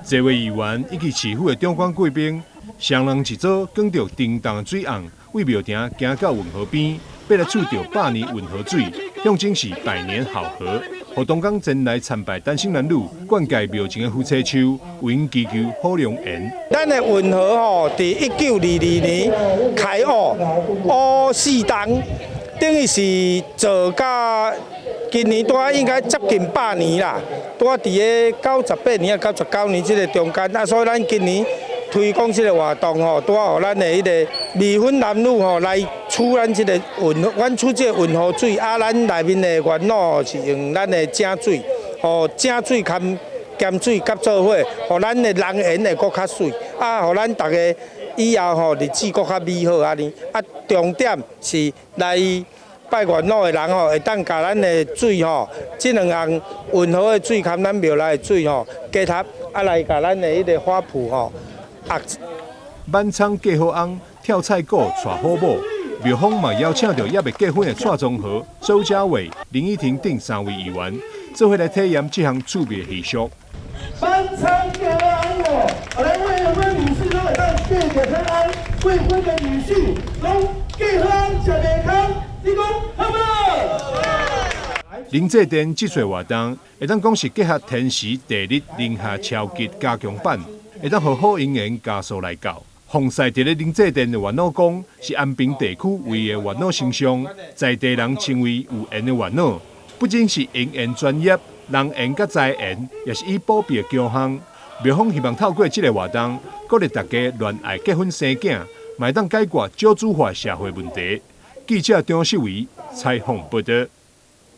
这位议员以及市府的中官贵宾，双人一组扛着叮当水甕，为庙埕行到运河边，要来取着百年运河水，象征是百年好合。互东港前来参拜单身男女，灌溉庙前的夫妻树，为因祈求好良缘。咱的运河吼，伫1922年开挖，挖4栋，等于是做到今年多应该接近100年啦。多伫个98年啊，99年这个中间啊，所以咱今年推广这个活动吼，多互咱的迄个未婚男女吼来取咱这个阮取这个运河水，啊，咱内面的原料是用咱的井水，吼井水含咸水夹做伙，互咱的人缘会搁较水，啊，互咱大家以后吼日子搁较美好安尼。啊，重点是来拜月老的人吼，会当甲咱的水吼，这2项运河的水含咱庙内的水吼结合，啊来甲咱的迄个花圃吼压。满仓嫁好翁，跳菜鼓娶好某。庙方嘛邀请到也未结婚的蔡宗和、周家伟、林依婷等3位议员，做伙来体验这项趣味习俗。满仓嫁好翁哦，来未婚女士都会当嫁嫁平安，未婚的女婿拢嫁好翁吃健康，你讲好不好？灵祭殿这类活动，会当讲是结合天时地利人下超级加强版，会当互好姻缘加速来到。洪赛伫咧灵祭殿的元老宫是安平地区唯一的元老形象，在地人称为有缘的元老，不仅是姻缘专业，人缘甲财缘也是伊保庇的强项。庙方希望透过这个活动，鼓励大家恋爱结婚生囝，嘛会当解决少子化社会问题。记者张秀维采访报道。